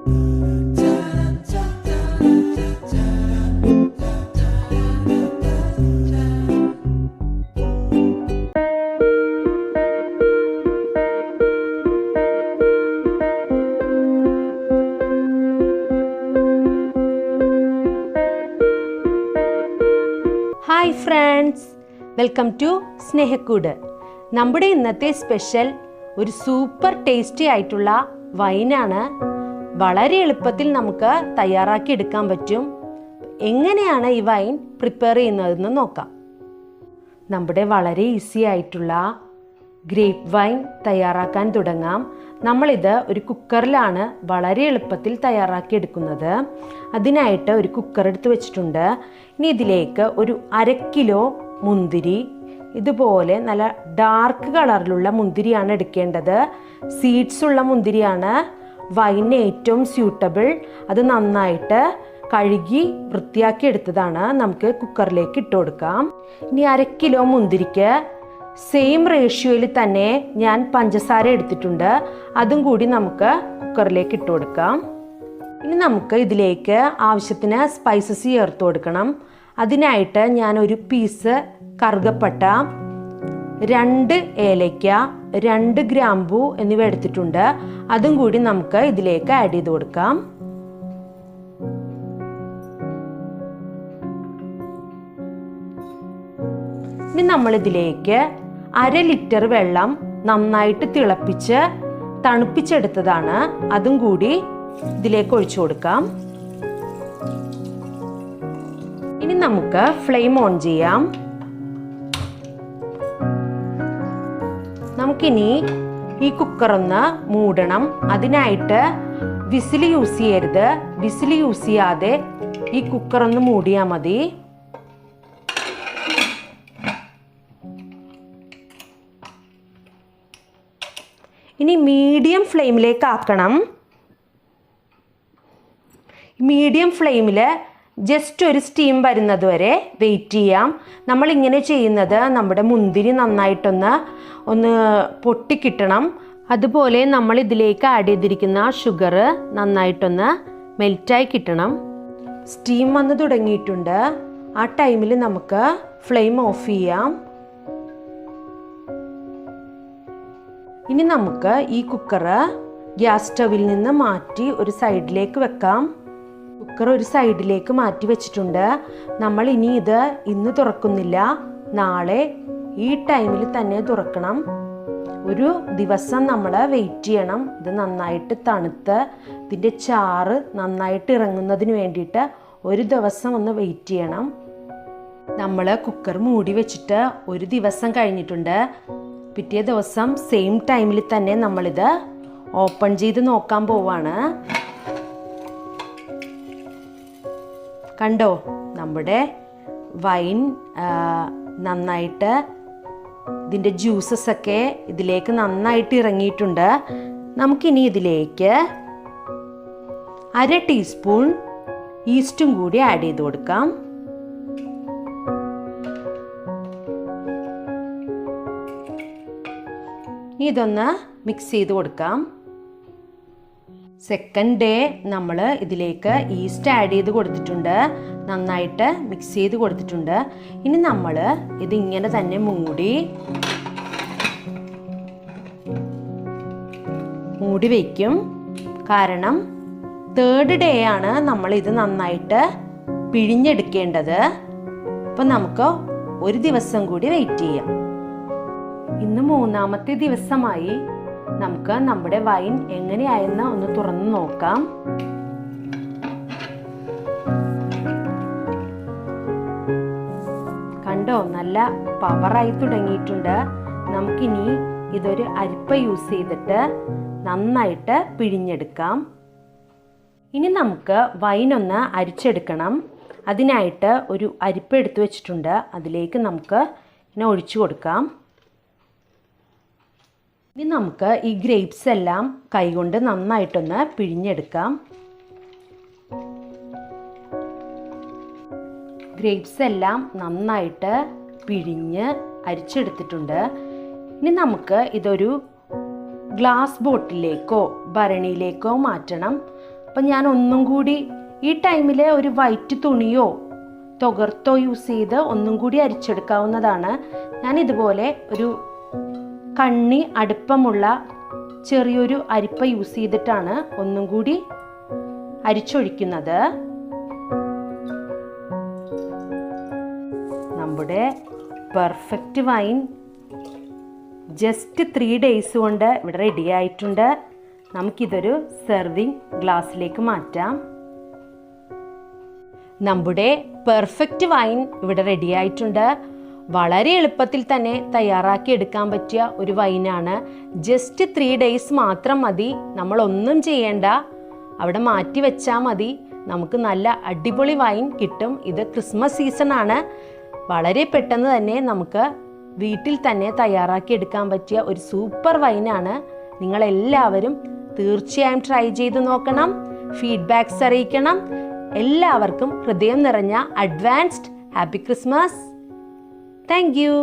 Hi friends, welcome to സ്നേഹ കൂട്. നമ്മുടെ ഇന്നത്തെ സ്പെഷ്യൽ ഒരു സൂപ്പർ ടേസ്റ്റി ആയിട്ടുള്ള വൈനാണ്. വളരെ എളുപ്പത്തിൽ നമുക്ക് തയ്യാറാക്കി എടുക്കാൻ പറ്റും. എങ്ങനെയാണ് ഈ വൈൻ പ്രിപ്പയർ ചെയ്യുന്നതെന്ന് നോക്കാം. നമ്മുടെ വളരെ ഈസി ആയിട്ടുള്ള ഗ്രേപ്പ് വൈൻ തയ്യാറാക്കാൻ തുടങ്ങാം. നമ്മളിത് ഒരു കുക്കറിലാണ് വളരെ എളുപ്പത്തിൽ തയ്യാറാക്കി എടുക്കുന്നത്. അതിനായിട്ട് ഒരു കുക്കർ എടുത്ത് വെച്ചിട്ടുണ്ട്. ഇനി ഇതിലേക്ക് ഒരു 1/2 കിലോ മുന്തിരി, ഇതുപോലെ നല്ല ഡാർക്ക് കളറിലുള്ള മുന്തിരിയാണ് എടുക്കേണ്ടത്. സീഡ്സ് ഉള്ള മുന്തിരിയാണ് വൈനിന് ഏറ്റവും സ്യൂട്ടബിൾ. അത് നന്നായിട്ട് കഴുകി വൃത്തിയാക്കി എടുത്തതാണ്. നമുക്ക് കുക്കറിലേക്ക് ഇട്ട് കൊടുക്കാം. ഇനി 1/2 കിലോ മുന്തിരിക്ക് സെയിം റേഷ്യോയിൽ തന്നെ ഞാൻ പഞ്ചസാര എടുത്തിട്ടുണ്ട്. അതും കൂടി നമുക്ക് കുക്കറിലേക്ക് ഇട്ട് കൊടുക്കാം. ഇനി നമുക്ക് ഇതിലേക്ക് ആവശ്യത്തിന് സ്പൈസസ് ചേർത്ത് കൊടുക്കണം. അതിനായിട്ട് ഞാനൊരു പീസ് കറുകപ്പട്ട, 2 ഏലയ്ക്ക, 2 ഗ്രാമ്പൂ എന്നിവ എടുത്തിട്ടുണ്ട്. അതും കൂടി നമുക്ക് ഇതിലേക്ക് ആഡ് ചെയ്ത് കൊടുക്കാം. ഇനി നമ്മളിതിലേക്ക് 1/2 ലിറ്റർ വെള്ളം നന്നായിട്ട് തിളപ്പിച്ച് തണുപ്പിച്ചെടുത്തതാണ്. അതും കൂടി ഇതിലേക്ക് ഒഴിച്ചു കൊടുക്കാം. ഇനി നമുക്ക് ഫ്ലെയിം ഓൺ ചെയ്യാം. നമുക്കിനി ഈ കുക്കറൊന്ന് മൂടണം. അതിനായിട്ട് വിസിൽ യൂസ് ചെയ്യരുത്. വിസിൽ യൂസ് ചെയ്യാതെ ഈ കുക്കറൊന്ന് മൂടിയാൽ മതി. ഇനി മീഡിയം ഫ്ലെയിമിലേക്ക് ആക്കണം. മീഡിയം ഫ്ലെയിമിൽ ജസ്റ്റ് ഒരു സ്റ്റീം വരുന്നത് വരെ വെയിറ്റ് ചെയ്യാം. നമ്മളിങ്ങനെ ചെയ്യുന്നത് നമ്മുടെ മുന്തിരി നന്നായിട്ടൊന്ന് പൊട്ടിക്കിട്ടണം. അതുപോലെ നമ്മൾ ഇതിലേക്ക് ആഡ് ചെയ്തിരിക്കുന്ന ഷുഗർ നന്നായിട്ടൊന്ന് മെൽറ്റായി കിട്ടണം. സ്റ്റീം വന്ന് തുടങ്ങിയിട്ടുണ്ട്. ആ ടൈമിൽ നമുക്ക് ഫ്ലെയിം ഓഫ് ചെയ്യാം. ഇനി നമുക്ക് ഈ കുക്കർ ഗ്യാസ് സ്റ്റവിൽ നിന്ന് മാറ്റി ഒരു സൈഡിലേക്ക് വെക്കാം. കുക്കർ ഒരു സൈഡിലേക്ക് മാറ്റി വെച്ചിട്ടുണ്ട്. നമ്മൾ ഇനി ഇത് ഇന്ന് തുറക്കുന്നില്ല, നാളെ ഈ ടൈമിൽ തന്നെ തുറക്കണം. ഒരു ദിവസം നമ്മൾ വെയിറ്റ് ചെയ്യണം. ഇത് നന്നായിട്ട് തണുത്ത് ഇതിൻ്റെ ചാറ് നന്നായിട്ട് ഇറങ്ങുന്നതിന് വേണ്ടിയിട്ട് ഒരു ദിവസം ഒന്ന് വെയിറ്റ് ചെയ്യണം. നമ്മൾ കുക്കർ മൂടി വെച്ചിട്ട് ഒരു ദിവസം കഴിഞ്ഞിട്ടുണ്ട്. പിറ്റേ ദിവസം സെയിം ടൈമിൽ തന്നെ നമ്മളിത് ഓപ്പൺ ചെയ്ത് നോക്കാൻ പോവാണ്. കണ്ടോ, നമ്മുടെ വൈൻ നന്നായിട്ട് ഇതിൻ്റെ ജ്യൂസസ് ഒക്കെ ഇതിലേക്ക് നന്നായിട്ട് ഇറങ്ങിയിട്ടുണ്ട്. നമുക്കിനി ഇതിലേക്ക് 1/2 ടീസ്പൂൺ ഈസ്റ്റും കൂടി ആഡ് ചെയ്ത് കൊടുക്കാം. ഇതൊന്ന് മിക്സ് ചെയ്ത് കൊടുക്കാം. സെക്കൻഡ് ഡേ നമ്മൾ ഇതിലേക്ക് ഈസ്റ്റ് ആഡ് ചെയ്ത് കൊടുത്തിട്ടുണ്ട്. നന്നായിട്ട് മിക്സ് ചെയ്ത് കൊടുത്തിട്ടുണ്ട്. ഇനി നമ്മൾ ഇതിങ്ങനെ തന്നെ മൂടി വയ്ക്കും. കാരണം 3rd ഡേ ആണ് നമ്മൾ ഇത് നന്നായിട്ട് പിഴിഞ്ഞെടുക്കേണ്ടത്. അപ്പം നമുക്ക് ഒരു ദിവസം കൂടി വെയിറ്റ് ചെയ്യാം. ഇന്ന് 3ാമത്തെ ദിവസമായി. നമുക്ക് നമ്മുടെ വൈൻ എങ്ങനെയായെന്ന് ഒന്ന് തുറന്ന് നോക്കാം. കണ്ടോ, നല്ല പവറായി തുടങ്ങിയിട്ടുണ്ട്. നമുക്കിനി ഇതൊരു അരിപ്പ യൂസ് ചെയ്തിട്ട് നന്നായിട്ട് പിഴിഞ്ഞെടുക്കാം. ഇനി നമുക്ക് വൈനൊന്ന് അരിച്ചെടുക്കണം. അതിനായിട്ട് ഒരു അരിപ്പ എടുത്തു വെച്ചിട്ടുണ്ട്. അതിലേക്ക് നമുക്ക് ഇങ്ങനെ ഒഴിച്ചു കൊടുക്കാം. ഇനി നമുക്ക് ഈ ഗ്രേപ്സ് എല്ലാം കൈകൊണ്ട് നന്നായിട്ടൊന്ന് പിഴിഞ്ഞെടുക്കാം. ഗ്രേപ്സ് എല്ലാം നന്നായിട്ട് പിഴിഞ്ഞ് അരിച്ചെടുത്തിട്ടുണ്ട്. ഇനി നമുക്ക് ഇതൊരു ഗ്ലാസ് ബോട്ടിലേക്കോ ഭരണിയിലേക്കോ മാറ്റണം. അപ്പം ഞാൻ ഒന്നും കൂടി ഈ ടൈമിൽ ഒരു വൈറ്റ് തുണിയോ തുകർത്തോ യൂസ് ചെയ്ത് ഒന്നും കൂടി അരിച്ചെടുക്കാവുന്നതാണ്. ഞാൻ ഇതുപോലെ ഒരു കണ്ണി അടുപ്പമുള്ള ചെറിയൊരു അരിപ്പ യൂസ് ചെയ്തിട്ടാണ് ഒന്നും കൂടി അരിച്ചൊഴിക്കുന്നത്. നമ്മുടെ പെർഫെക്റ്റ് വൈൻ ജസ്റ്റ് 3 ഡേയ്സ് കൊണ്ട് ഇവിടെ റെഡി ആയിട്ടുണ്ട്. നമുക്കിതൊരു സെർവിങ് ഗ്ലാസ്സിലേക്ക് മാറ്റാം. നമ്മുടെ പെർഫെക്റ്റ് വൈൻ ഇവിടെ റെഡി ആയിട്ടുണ്ട്. വളരെ എളുപ്പത്തിൽ തന്നെ തയ്യാറാക്കി എടുക്കാൻ പറ്റിയ ഒരു വൈനാണ്. ജസ്റ്റ് 3 ഡേയ്സ് മാത്രം മതി. നമ്മളൊന്നും ചെയ്യേണ്ട, അവിടെ മാറ്റി വെച്ചാൽ മതി. നമുക്ക് നല്ല അടിപൊളി വൈൻ കിട്ടും. ഇത് ക്രിസ്മസ് സീസൺ ആണ്. വളരെ പെട്ടെന്ന് തന്നെ നമുക്ക് വീട്ടിൽ തന്നെ തയ്യാറാക്കി എടുക്കാൻ പറ്റിയ ഒരു സൂപ്പർ വൈനാണ്. നിങ്ങളെല്ലാവരും തീർച്ചയായും ട്രൈ ചെയ്ത് നോക്കണം. ഫീഡ്ബാക്ക്സ് അറിയിക്കണം. എല്ലാവർക്കും ഹൃദയം നിറഞ്ഞ advanced happy Christmas. Thank you.